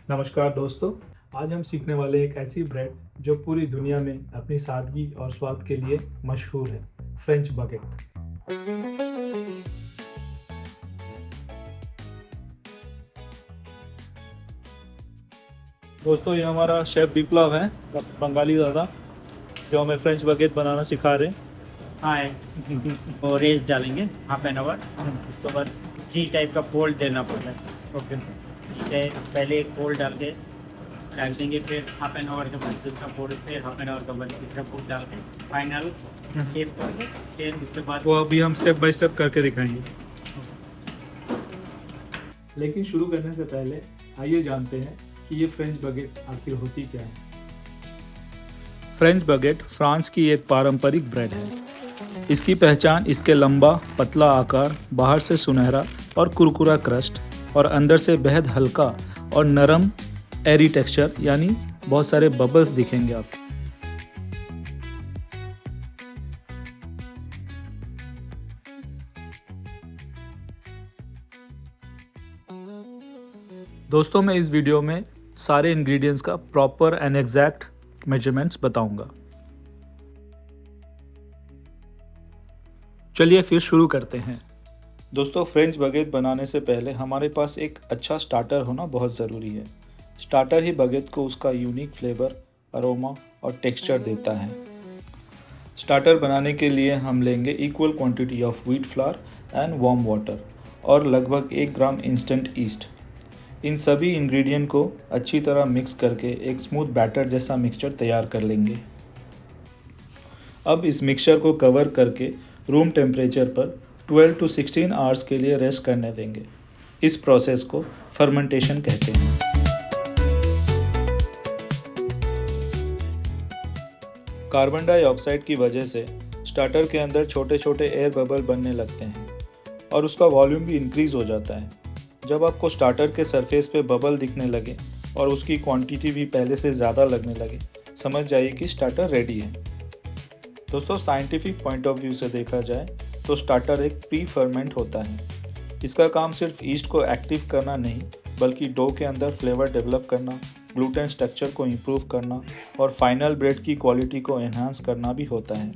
नमस्कार दोस्तों। आज हम सीखने वाले एक ऐसी ब्रेड जो पूरी दुनिया में अपनी सादगी और स्वाद के लिए मशहूर है, फ्रेंच बागेट। दोस्तों, ये हमारा शेफ विप्लव है, बंगाली दादा, जो हमें फ्रेंच बागेट बनाना सिखा रहे हैं। हाँ वो रेस डालेंगे हाफ एन आवर। उसके बाद 3 टाइप का फोल्ड देना पड़ता है। ओके। ठीक है, पहले एक फोल्ड डाल के डाल देंगे, फिर हाफ एन आवर के बाद दूसरा फोल्ड, फिर हाफ एन आवर के बाद तीसरा फोल्ड डाल के फाइनल शेप करके फिर उसके बाद वो अभी हम स्टेप बाय स्टेप करके दिखाएंगे। लेकिन शुरू करने से पहले आइए जानते हैं कि ये फ्रेंच बागेट आखिर होती क्या है। फ्रेंच बागेट फ्रांस की एक पारंपरिक ब्रेड है। इसकी पहचान इसके लंबा पतला आकार, बाहर से सुनहरा और कुरकुरा क्रस्ट और अंदर से बेहद हल्का और नरम एरी टेक्सचर, यानी बहुत सारे बबल्स दिखेंगे आपको। दोस्तों, मैं इस वीडियो में सारे इंग्रेडिएंट्स का प्रॉपर एंड एग्जैक्ट मेजरमेंट्स बताऊंगा। चलिए फिर शुरू करते हैं। दोस्तों, फ्रेंच बागेट बनाने से पहले हमारे पास एक अच्छा स्टार्टर होना बहुत ज़रूरी है। स्टार्टर ही बागेट को उसका यूनिक फ्लेवर, अरोमा और टेक्सचर देता है। स्टार्टर बनाने के लिए हम लेंगे equal quantity of wheat flour and warm water और लगभग 1 ग्राम इंस्टेंट ईस्ट। इन सभी इंग्रेडिएंट को अच्छी तरह मिक्स करके एक स्मूथ बैटर जैसा मिक्सचर तैयार कर लेंगे। अब इस मिक्सचर को कवर करके रूम टेम्परेचर पर 12 to 16 आवर्स के लिए रेस्ट करने देंगे। इस प्रोसेस को फर्मेंटेशन कहते हैं। कार्बन डाइऑक्साइड की वजह से स्टार्टर के अंदर छोटे छोटे एयर बबल बनने लगते हैं और उसका वॉल्यूम भी इंक्रीज हो जाता है। जब आपको स्टार्टर के सरफेस पे बबल दिखने लगे और उसकी क्वांटिटी भी पहले से ज़्यादा लगने लगे, समझ जाइए कि स्टार्टर रेडी है। दोस्तों, साइंटिफिक पॉइंट ऑफ व्यू से देखा जाए तो स्टार्टर एक प्री फर्मेंट होता है। इसका काम सिर्फ ईस्ट को एक्टिव करना नहीं, बल्कि डो के अंदर फ्लेवर डेवलप करना, ग्लूटेन स्ट्रक्चर को इम्प्रूव करना और फाइनल ब्रेड की क्वालिटी को एनहांस करना भी होता है।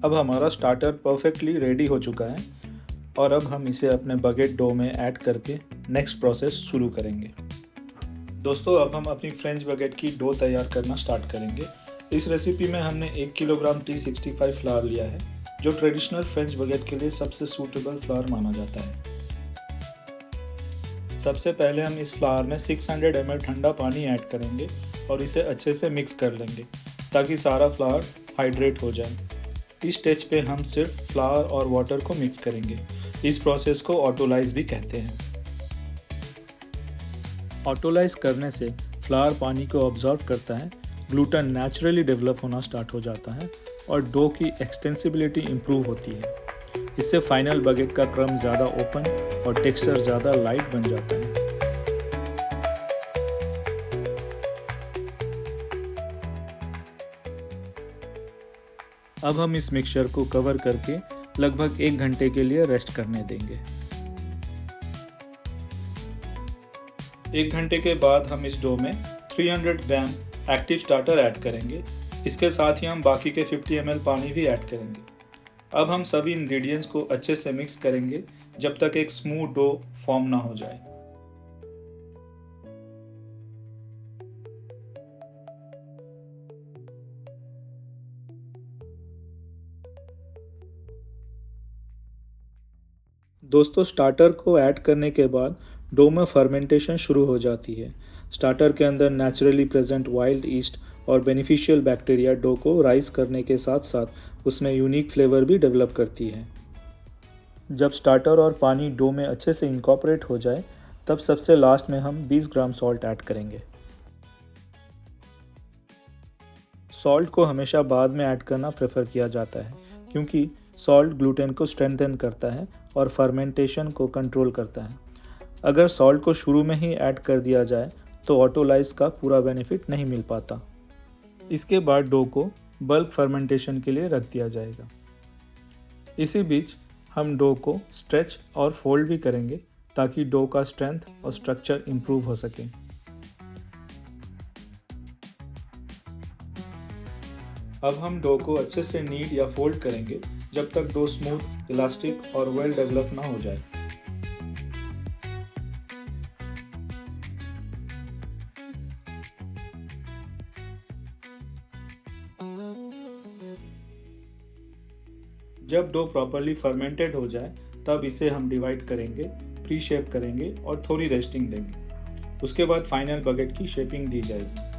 अब हमारा स्टार्टर परफेक्टली रेडी हो चुका है और अब हम इसे अपने बागेट डो में ऐड करके नेक्स्ट प्रोसेस शुरू करेंगे। दोस्तों, अब हम अपनी फ्रेंच बागेट की डो तैयार करना स्टार्ट करेंगे। इस रेसिपी में हमने 1 किलोग्राम T65 फ्लावर लिया है, जो ट्रेडिशनल फ्रेंच बागेट के लिए सबसे सूटेबल फ्लावर माना जाता है। सबसे पहले हम इस फ्लावर में 600 ml ठंडा पानी ऐड करेंगे और इसे अच्छे से मिक्स कर लेंगे ताकि सारा फ्लावर हाइड्रेट हो जाए। इस स्टेज पे हम सिर्फ फ्लावर और वाटर को मिक्स करेंगे। इस प्रोसेस को ऑटोलाइज भी कहते हैं। ऑटोलाइज करने से फ्लावर पानी को ऑब्जॉर्व करता है, ग्लूटेन नेचुरली डेवलप होना स्टार्ट हो जाता है और डो की एक्सटेंसिबिलिटी इम्प्रूव होती है। इससे फाइनल बागेट का क्रम ज़्यादा ओपन और टेक्सचर ज़्यादा लाइट बन जाता है। अब हम इस मिक्सचर को कवर करके लगभग 1 घंटे के लिए रेस्ट करने देंगे। 1 घंटे के बाद हम इस डो में 300 ग्राम एक्टिव स्टार्टर ऐड करेंगे। इसके साथ ही हम बाकी के 50 ml पानी भी ऐड करेंगे। अब हम सभी इंग्रेडिएंट्स को अच्छे से मिक्स करेंगे जब तक एक स्मूथ डो फॉर्म ना हो जाए। दोस्तों, स्टार्टर को ऐड करने के बाद डो में फर्मेंटेशन शुरू हो जाती है। स्टार्टर के अंदर नेचुरली प्रेजेंट वाइल्ड ईस्ट और बेनिफिशियल बैक्टीरिया डो को राइज करने के साथ साथ उसमें यूनिक फ्लेवर भी डेवलप करती है। जब स्टार्टर और पानी डो में अच्छे से इनकॉर्पोरेट हो जाए, तब सबसे लास्ट में हम 20 ग्राम सॉल्ट ऐड करेंगे। सॉल्ट को हमेशा बाद में ऐड करना प्रेफर किया जाता है, क्योंकि सॉल्ट ग्लूटेन को स्ट्रेंथन करता है और फर्मेंटेशन को कंट्रोल करता है। अगर सॉल्ट को शुरू में ही ऐड कर दिया जाए तो ऑटोलाइज का पूरा बेनिफिट नहीं मिल पाता। इसके बाद डो को बल्क फर्मेंटेशन के लिए रख दिया जाएगा। इसी बीच हम डो को स्ट्रेच और फोल्ड भी करेंगे ताकि डो का स्ट्रेंथ और स्ट्रक्चर इम्प्रूव हो सके। अब हम डो को अच्छे से नीड या फोल्ड करेंगे जब तक डो स्मूथ, इलास्टिक और वेल डेवलप ना हो जाए। जब डो प्रॉपरली फर्मेंटेड हो जाए तब इसे हम डिवाइड करेंगे, प्री शेप करेंगे और थोड़ी रेस्टिंग देंगे। उसके बाद फाइनल बगेट की शेपिंग दी जाएगी।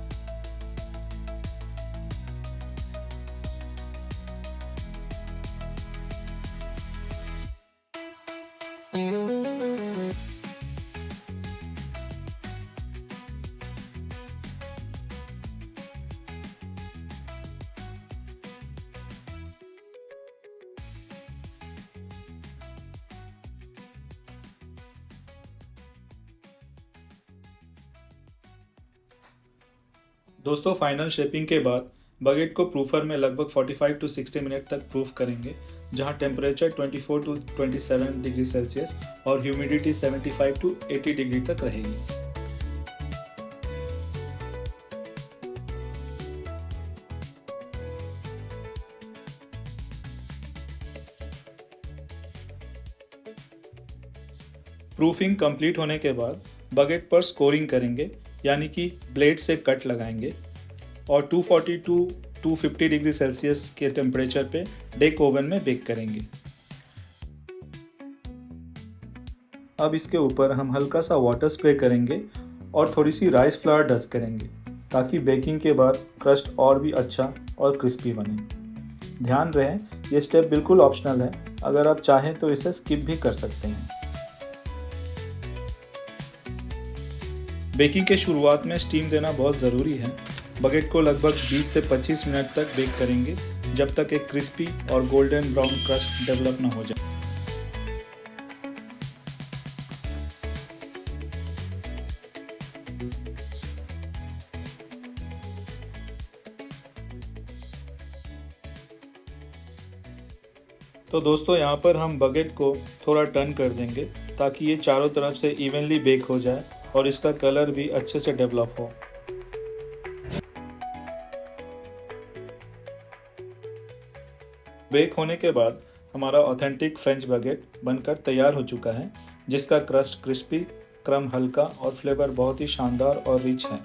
दोस्तों, फाइनल शेपिंग के बाद बगेट को प्रूफर में लगभग 45 to 60 मिनट तक प्रूफ करेंगे, जहां टेम्परेचर 24 to 27 डिग्री सेल्सियस और ह्यूमिडिटी 75 to 80 डिग्री तक रहेगी। प्रूफिंग कंप्लीट होने के बाद बगेट पर स्कोरिंग करेंगे, यानी कि ब्लेड से कट लगाएंगे और 240 to 250 डिग्री सेल्सियस के टेम्परेचर पे डेक ओवन में बेक करेंगे। अब इसके ऊपर हम हल्का सा वाटर स्प्रे करेंगे और थोड़ी सी राइस फ्लावर डस्ट करेंगे, ताकि बेकिंग के बाद क्रस्ट और भी अच्छा और क्रिस्पी बने। ध्यान रहे, ये स्टेप बिल्कुल ऑप्शनल है, अगर आप चाहें तो इसे स्किप भी कर सकते हैं। बेकिंग के शुरुआत में स्टीम देना बहुत ज़रूरी है। बगेट को लगभग 20 से 25 मिनट तक बेक करेंगे, जब तक एक क्रिस्पी और गोल्डन ब्राउन क्रस्ट डेवलप ना हो जाए। तो दोस्तों, यहाँ पर हम बगेट को थोड़ा टर्न कर देंगे ताकि ये चारों तरफ से इवनली बेक हो जाए और इसका कलर भी अच्छे से डेवलप हो। बेक होने के बाद हमारा ऑथेंटिक फ्रेंच बगेट बनकर तैयार हो चुका है, जिसका क्रस्ट क्रिस्पी, क्रम हल्का और फ्लेवर बहुत ही शानदार और रिच है।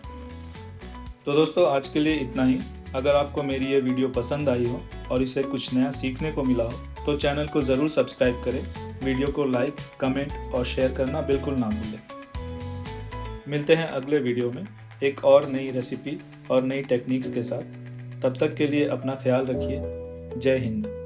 तो दोस्तों, आज के लिए इतना ही। अगर आपको मेरी ये वीडियो पसंद आई हो और इसे कुछ नया सीखने को मिला हो तो चैनल को ज़रूर सब्सक्राइब करें, वीडियो को लाइक, कमेंट और शेयर करना बिल्कुल ना भूलें। मिलते हैं अगले वीडियो में एक और नई रेसिपी और नई टेक्निक्स के साथ। तब तक के लिए अपना ख्याल रखिए। जय हिंद।